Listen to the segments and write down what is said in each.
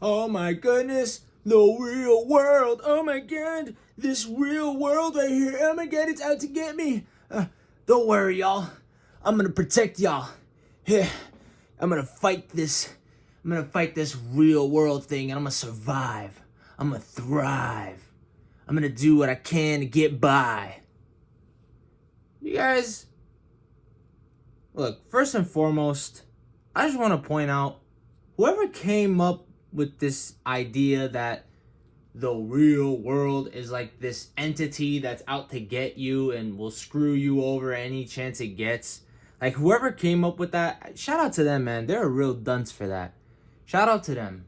Oh my goodness, the real world. Oh my god, this real world right here. Oh my god, it's out to get me. Don't worry, y'all. I'm gonna protect y'all. Here, I'm gonna fight this. I'm gonna fight this real world thing, and I'm gonna survive. I'm gonna thrive. I'm gonna do what I can to get by. You guys, look, first and foremost, I just want to point out whoever came up with this idea that the real world is like this entity that's out to get you and will screw you over any chance it gets. Like whoever came up with that, shout out to them, man. They're a real dunce for that. Shout out to them.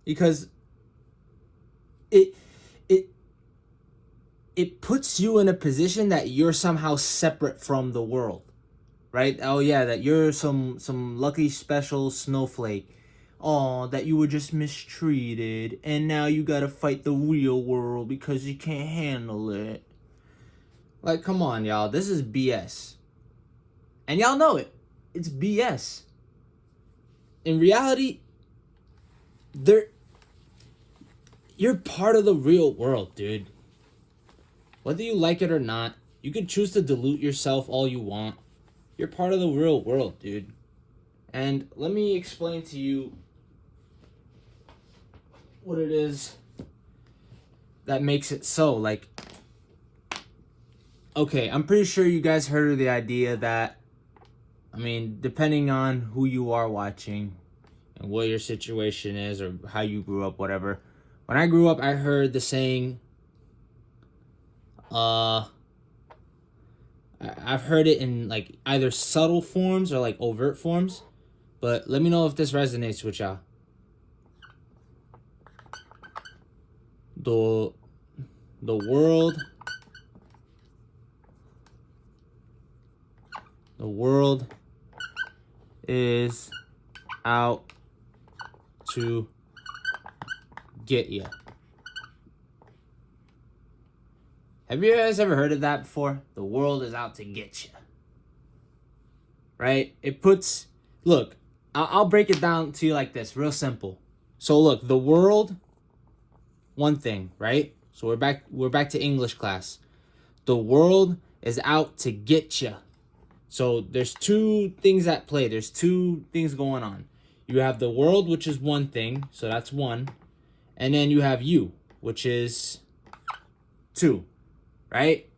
Because it it it puts you in a position that you're somehow separate from the world. Right? Oh yeah, that you're some lucky special snowflake. Oh, that you were just mistreated and now you got to fight the real world because you can't handle it. Like come on, y'all. This is BS. And y'all know it. It's BS. In reality, there you're part of the real world, dude. Whether you like it or not, you can choose to dilute yourself all you want. You're part of the real world, dude. And let me explain to you what it is that makes it so. Like, okay, I'm pretty sure you guys heard of the idea that, I mean, depending on who you are watching and what your situation is or how you grew up, whatever. When I grew up, I heard the saying, I've heard it in like either subtle forms or like overt forms, but let me know if this resonates with y'all. The the world is out to get you. Have you guys ever heard of that before? The world is out to get you. Right? It puts, look, I'll break it down to you like this, real simple. So look, the world, one thing, right? So we're back to English class. The world is out to get you. So there's two things at play. There's two things going on. You have the world, which is one thing, so that's one. And then you have you, which is two, right?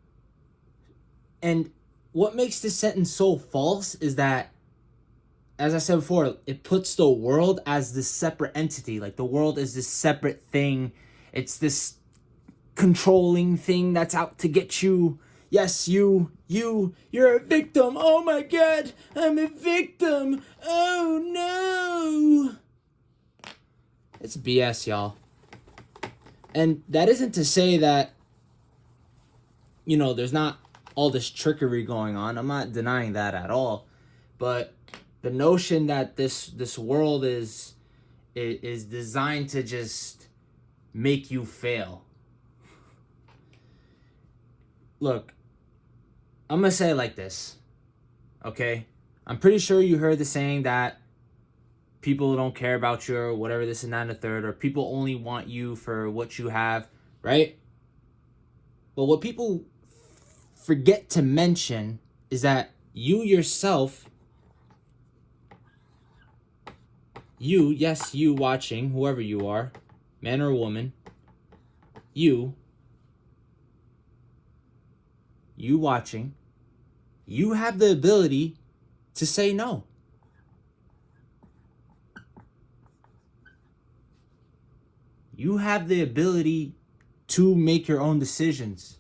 And what makes this sentence so false is that, as I said before, it puts the world as this separate entity. Like the world is this separate thing. It's this controlling thing that's out to get you. Yes, you're a victim. Oh my god, I'm a victim. Oh no. It's BS, y'all. And that isn't to say that, there's not all this trickery going on. I'm not denying that at all. But the notion that this world is designed to just make you fail. Look, I'm going to say it like this, okay? I'm pretty sure you heard the saying that people don't care about you or whatever, this and that and the third, or people only want you for what you have, right? But what people forget to mention is that you yourself, you watching, whoever you are, man or woman, you watching, you have the ability to say no. You have the ability to make your own decisions.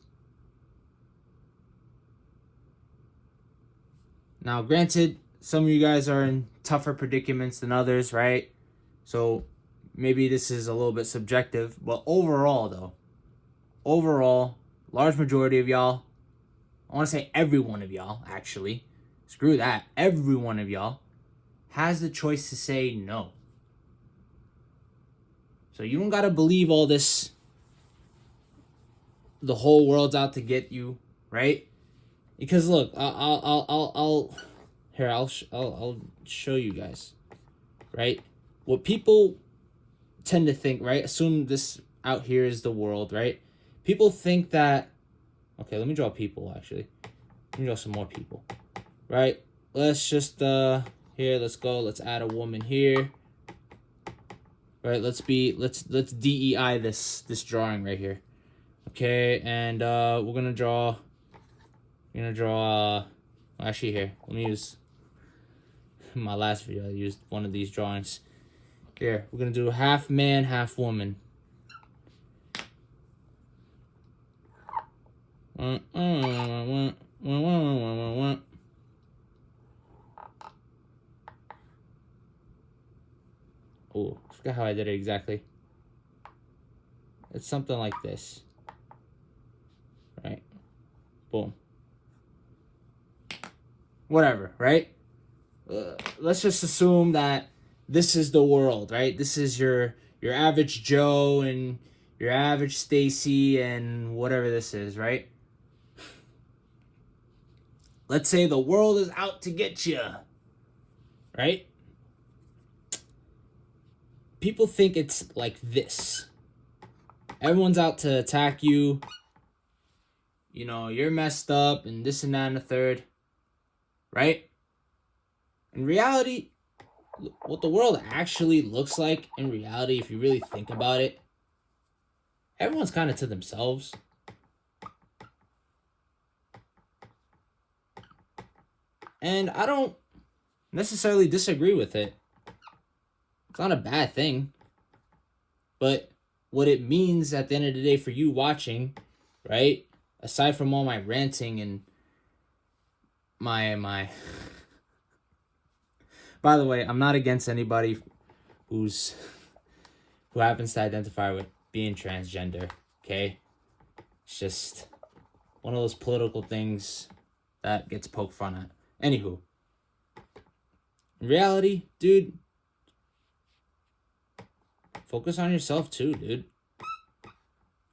Now, granted, some of you guys are in tougher predicaments than others, right? So maybe this is a little bit subjective, but overall, large majority of y'all, I want to say every one of y'all, actually, screw that, every one of y'all has the choice to say no. So you don't got to believe all this, the whole world's out to get you, right? Because look, I'll show you guys, right? What people tend to think, right? Assume this out here is the world, right? People think that, okay, let me draw people actually. Let me draw some more people, right? Let's just, here, let's go. Let's add a woman here. Right, let's DEI this drawing right here. Okay, and we're gonna draw, actually here, let me use my last video. I used one of these drawings. Here, we're gonna do half man, half woman. Oh, I forgot how I did it exactly. It's something like this. Right? Boom. Whatever, right? Let's just assume that this is the world, right? This is your average Joe and your average Stacy and whatever this is, right? Let's say the world is out to get you, right? People think it's like this. Everyone's out to attack you. You know, you're messed up and this and that and the third, right? In reality, what the world actually looks like in reality, if you really think about it, everyone's kind of to themselves. And I don't necessarily disagree with it. It's not a bad thing. But what it means at the end of the day for you watching, right? Aside from all my ranting and my by the way, I'm not against anybody who happens to identify with being transgender, okay? It's just one of those political things that gets poked fun at. Anywho, in reality, dude, focus on yourself too, dude.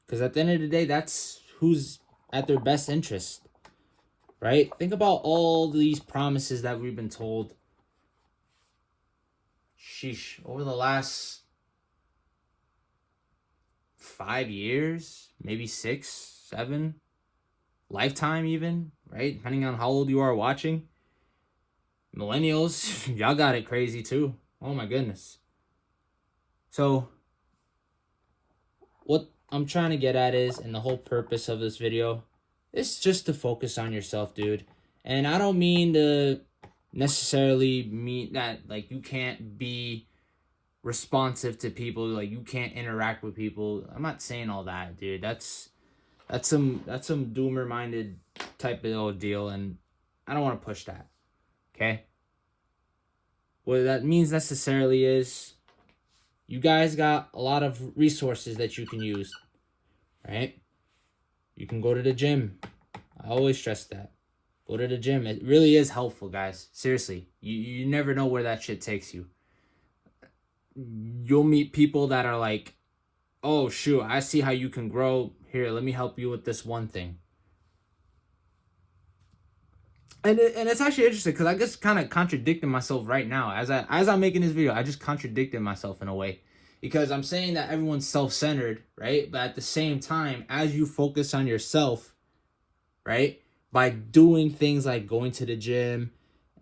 Because at the end of the day, that's who's at their best interest, right? Think about all these promises that we've been told. Sheesh, over the last 5 years, maybe 6, 7, lifetime even, right? Depending on how old you are watching. Millennials, y'all got it crazy too. Oh my goodness. So, what I'm trying to get at is, and the whole purpose of this video, is just to focus on yourself, dude. And I don't mean to necessarily mean that, like, you can't be responsive to people, like, you can't interact with people. I'm not saying all that, dude. That's some doomer-minded type of deal, and I don't want to push that, okay? What that means necessarily is you guys got a lot of resources that you can use, right? You can go to the gym. I always stress that. Go to the gym. It really is helpful, guys. Seriously. You never know where that shit takes you. You'll meet people that are like, oh, shoot, I see how you can grow. Here, let me help you with this one thing. And it's actually interesting because I just kind of contradicted myself right now. As I'm making this video, I just contradicted myself in a way. Because I'm saying that everyone's self-centered, right? But at the same time, as you focus on yourself, right? By doing things like going to the gym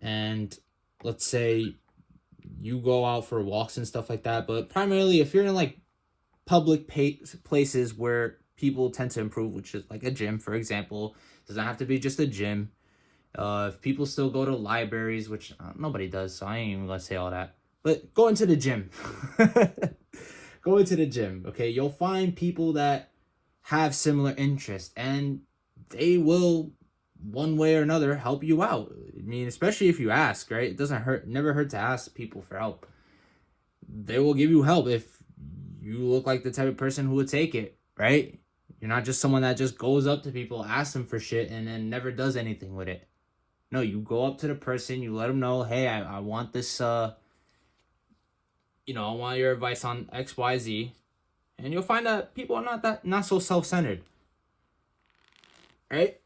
and let's say you go out for walks and stuff like that. But primarily if you're in like public places where people tend to improve, which is like a gym, for example, doesn't have to be just a gym. If people still go to libraries, which nobody does, so I ain't even gonna say all that. But go into the gym. Go into the gym, okay? You'll find people that have similar interests, and they will, one way or another, help you out. I mean, especially if you ask, right? It doesn't hurt, never hurt to ask people for help. They will give you help if you look like the type of person who would take it, right? You're not just someone that just goes up to people, asks them for shit, and then never does anything with it. No, you go up to the person, you let them know, hey, I want this, I want your advice on X, Y, Z. And you'll find that people are not so self-centered. Right?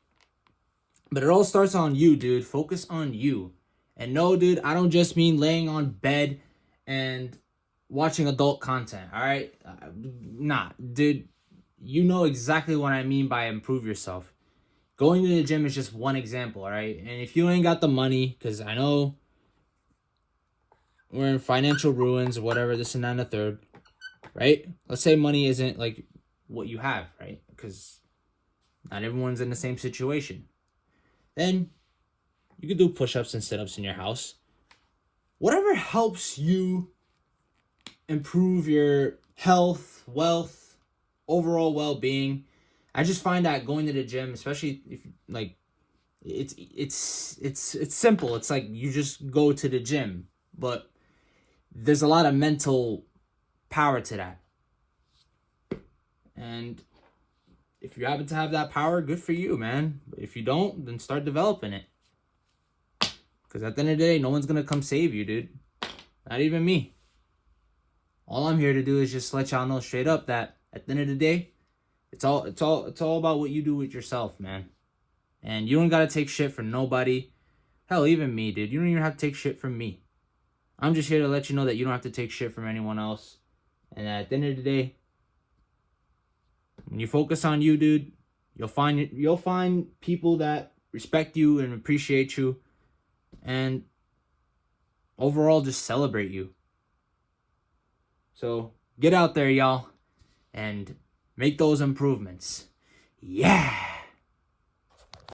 But it all starts on you, dude. Focus on you. And no, dude, I don't just mean laying on bed and watching adult content, all right? Nah, dude, you know exactly what I mean by improve yourself. Going to the gym is just one example, all right? And if you ain't got the money, because I know we're in financial ruins or whatever, this and that and the third, right? Let's say money isn't like what you have, right? Because not everyone's in the same situation. Then you could do push-ups and sit-ups in your house. Whatever helps you improve your health, wealth, overall well-being. I just find that going to the gym, especially if like it's simple. It's like you just go to the gym, but there's a lot of mental power to that. And if you happen to have that power, good for you, man. But if you don't, then start developing it. Because at the end of the day, no one's gonna come save you, dude. Not even me. All I'm here to do is just let y'all know straight up that at the end of the day, it's all about what you do with yourself, man. And you don't gotta take shit from nobody. Hell, even me, dude. You don't even have to take shit from me. I'm just here to let you know that you don't have to take shit from anyone else. And at the end of the day, when you focus on you, dude, you'll find people that respect you and appreciate you, and overall just celebrate you. So get out there, y'all, and make those improvements. Yeah.